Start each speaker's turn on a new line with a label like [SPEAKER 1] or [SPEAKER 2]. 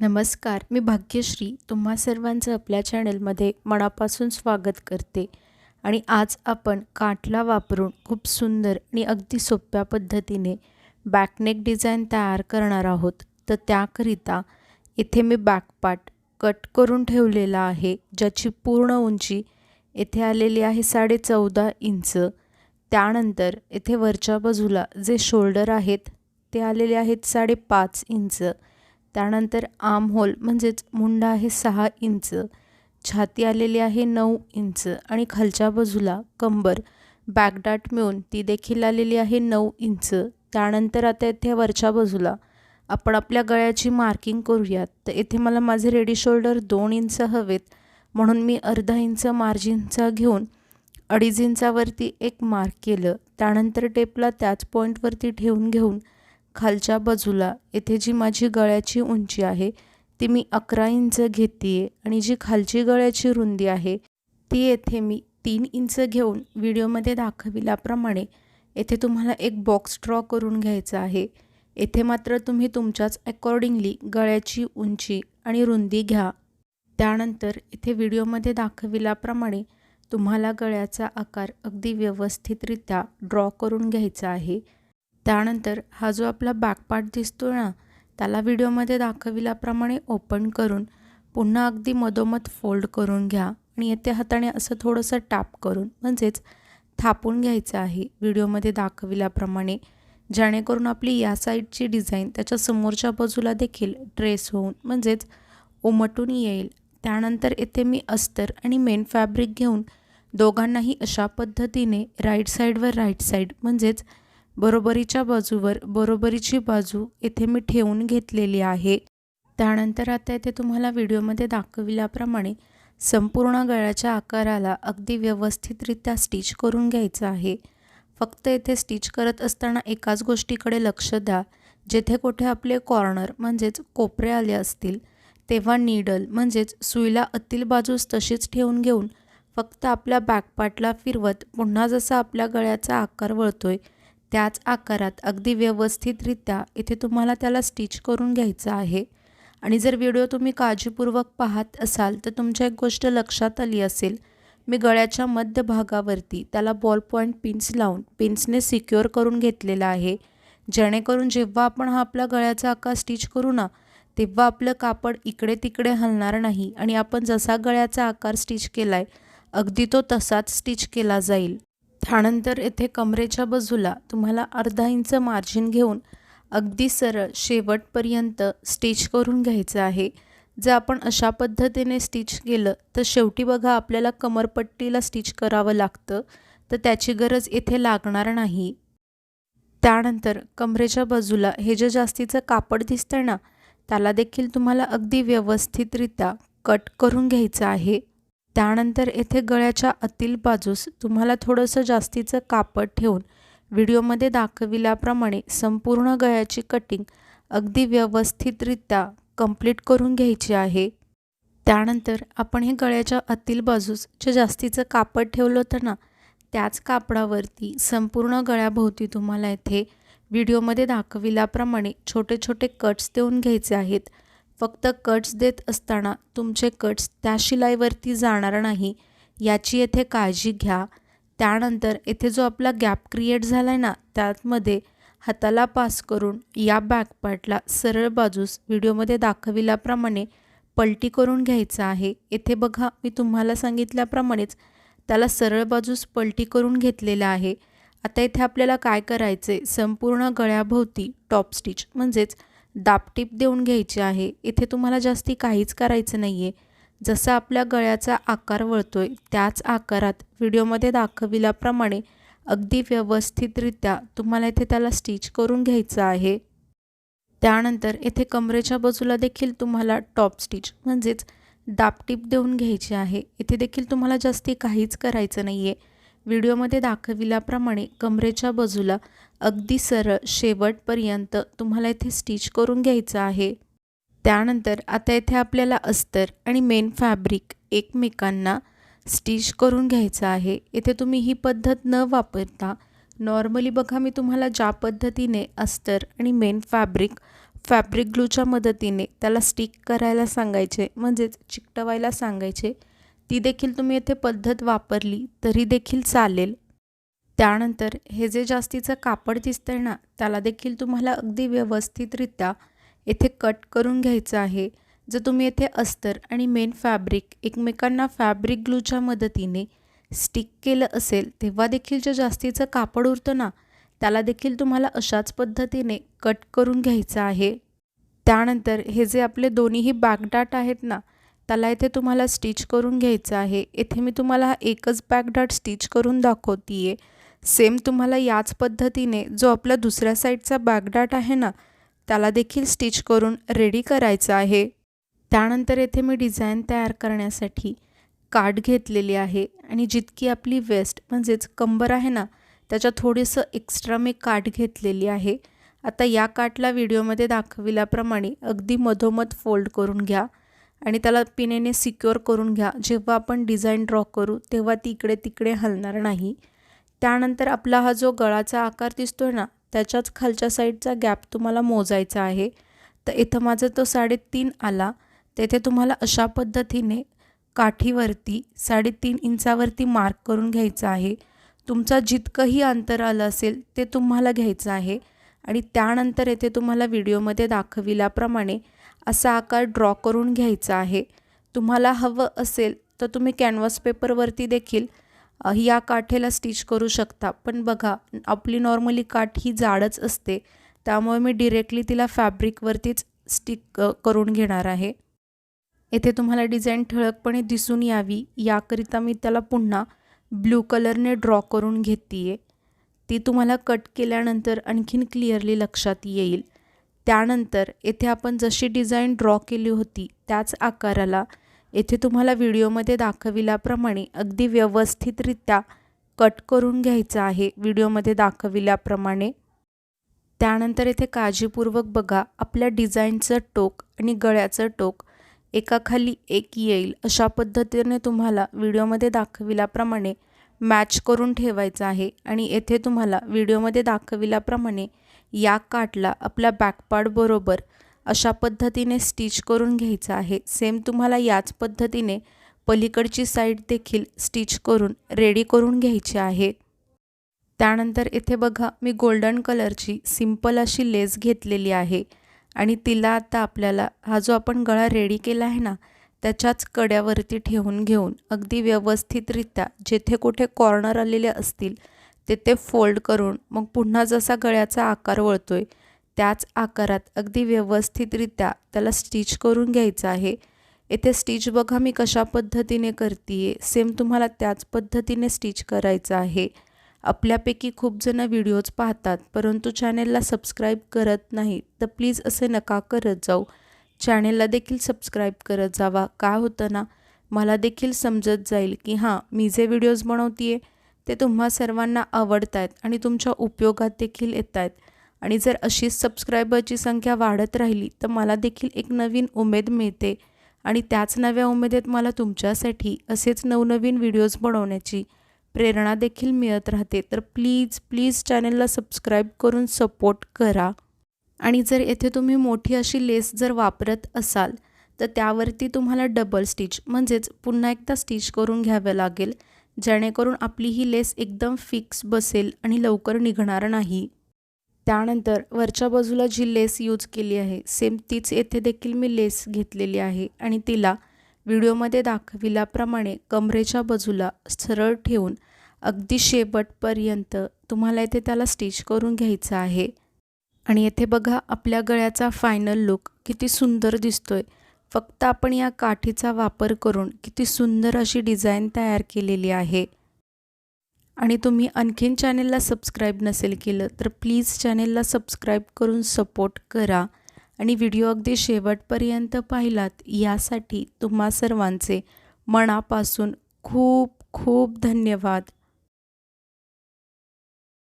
[SPEAKER 1] नमस्कार, मी भाग्यश्री तुम्हा सर्वांचं आपल्या चॅनलमध्ये मनापासून स्वागत करते. आणि आज आपण काठला वापरून खूप सुंदर आणि अगदी सोप्या पद्धतीने बॅकनेक डिझाईन तयार करणार आहोत. तर त्याकरिता इथे मी बॅकपार्ट कट करून ठेवलेला आहे, ज्याची पूर्ण उंची इथे आलेली आहे 14.5 इंच. त्यानंतर इथे वरच्या बाजूला जे शोल्डर आहेत ते आलेले आहेत 5.5 इंच. त्यानंतर आर्म होल म्हणजेच मुंडा आहे 6 इंच, छाती आलेली आहे 9 इंच आणि खालच्या बाजूला कंबर बॅकडाट मिळून ती देखील आलेली आहे 9 इंच. त्यानंतर आता इथे वरच्या बाजूला आपण आपल्या गळ्याची मार्किंग करूयात. तर इथे मला माझे रेडी शोल्डर 2 इंच हवेत, म्हणून मी अर्धा इंच मार्जिनचा घेऊन 2.5 इंचावरती एक मार्क केलं. त्यानंतर टेपला त्याच पॉईंटवरती ठेवून घेऊन खालच्या बाजूला इथे जी माझी गळ्याची उंची आहे ती मी 11 इंच घेते आहे आणि जी खालची गळ्याची रुंदी आहे ती येथे मी 3 इंच घेऊन व्हिडिओमध्ये दाखविल्याप्रमाणे येथे तुम्हाला एक बॉक्स ड्रॉ करून घ्यायचा आहे. येथे मात्र तुम्ही तुमच्याच अकॉर्डिंगली गळ्याची उंची आणि रुंदी घ्या. त्यानंतर इथे व्हिडिओमध्ये दाखविल्याप्रमाणे तुम्हाला गळ्याचा आकार अगदी व्यवस्थितरित्या ड्रॉ करून घ्यायचा आहे. त्यानंतर हा जो आपला बॅकपार्ट दिसतो ना, त्याला व्हिडिओमध्ये दाखविल्याप्रमाणे ओपन करून पुन्हा अगदी मधोमध फोल्ड करून घ्या आणि येथे हाताने असं थोडंसं टॅप करून म्हणजेच थापून घ्यायचं आहे व्हिडिओमध्ये दाखविल्याप्रमाणे, जेणेकरून आपली या साईडची डिझाईन त्याच्या समोरच्या बाजूला देखील ट्रेस होऊन म्हणजेच उमटून येईल. त्यानंतर येथे मी अस्तर आणि मेन फॅब्रिक घेऊन दोघांनाही अशा पद्धतीने राईट साईडवर राईट साईड म्हणजेच बरोबरीच्या बाजूवर बरोबरीची बाजू इथे मी ठेवून घेतलेली आहे. त्यानंतर आता इथे तुम्हाला व्हिडिओमध्ये दाखविल्याप्रमाणे संपूर्ण गळ्याच्या आकाराला अगदी व्यवस्थितरित्या स्टिच करून घ्यायचं आहे. फक्त इथे स्टिच करत असताना एकाच गोष्टीकडे लक्ष द्या, जेथे कुठे आपले कॉर्नर म्हणजेच कोपरे आले असतील तेव्हा नीडल म्हणजेच सुईला आतील बाजूस तशीच ठेवून घेऊन फक्त आपल्या बॅकपार्टला फिरवत पुन्हा जसा आपल्या गळ्याचा आकार वळतोय त्याच आकारात अगदी व्यवस्थितरित्या इथे तुम्हाला त्याला स्टिच करून घ्यायचं आहे. आणि जर व्हिडिओ तुम्ही काळजीपूर्वक पाहत असाल तर तुमच्या एक गोष्ट लक्षात आली असेल, मी गळ्याच्या मध्यभागावरती त्याला बॉल पॉईंट पिन्स लावून पिन्सने सिक्युअर करून घेतलेला आहे, जेणेकरून जेव्हा आपण हा आपला गळ्याचा आकार स्टिच करू ना तेव्हा आपलं कापड इकडे तिकडे हलणार नाही आणि आपण जसा गळ्याचा आकार स्टिच केला आहे अगदी तो तसाच स्टिच केला जाईल. त्यानंतर येथे कमरेच्या बाजूला तुम्हाला अर्धा इंच मार्जिन घेऊन अगदी सरळ शेवटपर्यंत स्टिच करून घ्यायचं आहे. जर आपण अशा पद्धतीने स्टिच केलं तर शेवटी बघा आपल्याला कमरपट्टीला स्टिच करावं लागतं, तर त्याची गरज येथे लागणार नाही. त्यानंतर कमरेच्या बाजूला हे जे जास्तीचं कापड दिसतं ना त्याला देखील तुम्हाला अगदी व्यवस्थितरित्या कट करून घ्यायचं आहे. त्यानंतर येथे गळ्याच्या आतील बाजूस तुम्हाला थोडंसं जास्तीचं कापड ठेवून व्हिडिओमध्ये दाखविल्याप्रमाणे संपूर्ण गळ्याची कटिंग अगदी व्यवस्थितरित्या कंप्लीट करून घ्यायची आहे. त्यानंतर आपण हे गळ्याच्या आतील बाजूस जे जास्तीचं कापड ठेवलं होतं ना त्याच कापडावरती संपूर्ण गळ्याभोवती तुम्हाला इथे व्हिडिओमध्ये दाखविल्याप्रमाणे छोटे छोटे कट्स देऊन घ्यायचे आहेत. फक्त कट्स देत असताना तुमचे कट्स त्या शिलाईवरती जाणार नाही याची येथे काळजी घ्या. त्यानंतर येथे जो आपला गॅप क्रिएट झाला आहे ना त्यामध्ये हाताला पास करून या बॅकपार्टला सरळ बाजूस व्हिडिओमध्ये दाखविल्याप्रमाणे पलटी करून घ्यायचं आहे. येथे बघा मी तुम्हाला सांगितल्याप्रमाणेच त्याला सरळ बाजूस पलटी करून घेतलेला आहे. आता इथे आपल्याला काय करायचे, संपूर्ण गळ्याभोवती टॉप स्टिच म्हणजेच दाबटीप देऊन घ्यायची आहे. इथे तुम्हाला जास्ती काहीच करायचं नाही आहे. जसा आपल्या गळ्याचा आकार वळतोय त्याच आकारात व्हिडिओमध्ये दाखविल्याप्रमाणे अगदी व्यवस्थितरित्या तुम्हाला इथे त्याला स्टिच करून घ्यायचं आहे. त्यानंतर इथे कमरेच्या बाजूला देखील तुम्हाला टॉप स्टिच म्हणजेच दाबटीप देऊन घ्यायची आहे. इथे देखील तुम्हाला जास्ती काहीच करायचं नाही आहे. व्हिडिओमध्ये दाखविल्याप्रमाणे कमरेच्या बाजूला अगदी सरळ शेवटपर्यंत तुम्हाला इथे स्टिच करून घ्यायचं आहे. त्यानंतर आता इथे आपल्याला अस्तर आणि मेन फॅब्रिक एकमेकांना स्टिच करून घ्यायचं आहे. इथे तुम्ही ही पद्धत न वापरता नॉर्मली बघा मी तुम्हाला ज्या पद्धतीने अस्तर आणि मेन फॅब्रिक फॅब्रिक ग्लूच्या मदतीने त्याला स्टिक करायला सांगायचे, म्हणजेच चिकटवायला सांगायचे. ती देखील तुम्ही येथे पद्धत वापरली तरी देखील चालेल. त्यानंतर हे जे जास्तीचं कापड दिसतंय ना, त्याला देखील तुम्हाला अगदी व्यवस्थितरित्या येथे कट करून घ्यायचं आहे. जर तुम्ही येथे अस्तर आणि मेन फॅब्रिक एकमेकांना फॅब्रिक ग्लूच्या मदतीने स्टिक केलं असेल, तेव्हा देखील जे जास्तीचं कापड उरतं ना, त्याला देखील तुम्हाला अशाच पद्धतीने कट करून घ्यायचं आहे. त्यानंतर हे जे आपले दोन्हीही बॅकडाट आहेत ना, त्याला इथे तुम्हाला स्टिच करून घ्यायचं आहे. इथे मी तुम्हाला हा एकच बॅकडाट स्टिच करून दाखवते आहे. सेम तुम्हाला याच पद्धतीने जो आपला दुसऱ्या साईडचा बॅकडाट आहे ना, त्याला देखील स्टिच करून रेडी करायचं आहे. त्यानंतर येथे मी डिझाईन तयार करण्यासाठी काठ घेतलेली आहे आणि जितकी आपली वेस्ट म्हणजेच कंबर आहे ना, त्याच्या थोडंसं एक्स्ट्रा मी काठ घेतलेली आहे. आता या काठला व्हिडिओमध्ये दाखविल्याप्रमाणे अगदी मधोमध फोल्ड करून घ्या आणि त्याला पिनेने सिक्युअर करून घ्या. जेव्हा आपण डिझाईन ड्रॉ करू तेव्हा ती इकडे तिकडे हलणार नाही. त्यानंतर आपला हा जो गळाचा आकार दिसतोय ना, त्याच्याच खालच्या साईडचा गॅप तुम्हाला मोजायचा आहे. तर इथं माझा तो 3.5 आला. तेथे तुम्हाला अशा पद्धतीने काठीवरती 3.5 इंचावरती मार्क करून घ्यायचा आहे. तुमचा जितकंही अंतर आलं असेल ते तुम्हाला घ्यायचं आहे आणि त्यानंतर येथे तुम्हाला व्हिडिओमध्ये दाखविल्याप्रमाणे असा आकार ड्रॉ करून घ्यायचा आहे. तुम्हाला हवं असेल तर तुम्ही कॅनव्हास पेपरवरती देखील या काठेला स्टिच करू शकता. पण बघा, आपली नॉर्मली काठ ही जाडच असते, त्यामुळे मी डिरेक्टली तिला फॅब्रिकवरतीच स्टिक करून घेणार आहे. येथे तुम्हाला डिझाईन ठळकपणे दिसून यावी याकरिता मी त्याला पुन्हा ब्लू कलरने ड्रॉ करून घेते आहे. ती तुम्हाला कट केल्यानंतर आणखीन क्लिअरली लक्षात येईल. त्यानंतर येथे आपण जशी डिझाईन ड्रॉ केली होती त्याच आकाराला येथे तुम्हाला व्हिडिओमध्ये दाखविल्याप्रमाणे अगदी व्यवस्थितरित्या कट करून घ्यायचं आहे व्हिडिओमध्ये दाखविल्याप्रमाणे. त्यानंतर येथे काळजीपूर्वक बघा, आपल्या डिझाईनचं टोक आणि गळ्याचं टोक एकाखाली एक येईल अशा पद्धतीने तुम्हाला व्हिडिओमध्ये दाखविल्याप्रमाणे मॅच करून ठेवायचं आहे. आणि येथे तुम्हाला व्हिडिओमध्ये दाखविल्याप्रमाणे या काठला आपल्या बॅकपार्ट बरोबर अशा पद्धतीने स्टिच करून घ्यायचं आहे. सेम तुम्हाला याच पद्धतीने पलीकडची साईड देखील स्टिच करून रेडी करून घ्यायची आहे. त्यानंतर इथे बघा, मी गोल्डन कलरची सिंपल अशी लेस घेतलेली आहे आणि तिला आता आपल्याला हा जो आपण गळा रेडी केला आहे ना, त्याच्याच कड्यावरती ठेवून घेऊन अगदी व्यवस्थितरित्या जेथे कुठे कॉर्नर आलेले असतील तेथे फोल्ड करून मग पुन्हा जसा गळ्याचा आकार वळतोय त्याच आकारात अगदी व्यवस्थितरित्या त्याला स्टिच करून घ्यायचं आहे. येथे स्टिच बघा मी कशा पद्धतीने करते, सेम तुम्हाला त्याच पद्धतीने स्टिच करायचं आहे. आपल्यापैकी खूप जण व्हिडिओज पाहतात परंतु चॅनेलला सबस्क्राईब करत नाही, तर प्लीज असे नका करत जाऊ. चॅनेलला देखील सबस्क्राईब करत जावा. काय होतं ना, मला देखील समजत जाईल की हां, मी जे व्हिडिओज बनवते आहे ते तुम्हा सर्वांना आवडत आहेत आणि तुमच्या उपयोगात देखील येत आहेत. आणि जर अशीच सबस्क्रायबरची संख्या वाढत राहिली तर मला देखील एक नवीन उमेद मिळते आणि त्याच नव्या उमेदीत मला तुमच्यासाठी असेच नवनवीन व्हिडिओज बनवण्याची प्रेरणा देखील मिळत राहते. तर प्लीज चॅनलला सबस्क्राईब करून सपोर्ट करा. आणि जर येथे तुम्ही मोठी अशी लेस जर वापरत असाल तर त्यावरती तुम्हाला डबल स्टिच म्हणजेच पुन्हा एकदा स्टिच करून घ्यावे लागेल, जेणेकरून आपली ही लेस एकदम फिक्स बसेल आणि लवकर निघणार नाही. त्यानंतर वरच्या बाजूला जी लेस यूज केली आहे सेम तीच येथे देखील मी लेस घेतलेली आहे आणि तिला व्हिडिओमध्ये दाखविल्याप्रमाणे कमरेच्या बाजूला सरळ ठेवून अगदी शेवटपर्यंत तुम्हाला इथे त्याला स्टिच करून घ्यायचं आहे. आणि येथे बघा, आपल्या गळ्याचा फायनल लुक किती सुंदर दिसतोय. फक्त आपण या काठीचा वापर करून किती सुंदर अशी डिझाईन तयार केलेली आहे. आणि तुम्ही आणखीन चॅनेलला सबस्क्राईब नसेल केलं तर प्लीज चॅनेलला सबस्क्राईब करून सपोर्ट करा आणि व्हिडिओ अगदी शेवटपर्यंत पाहिलात यासाठी तुम्हा सर्वांचे मनापासून खूप खूप धन्यवाद.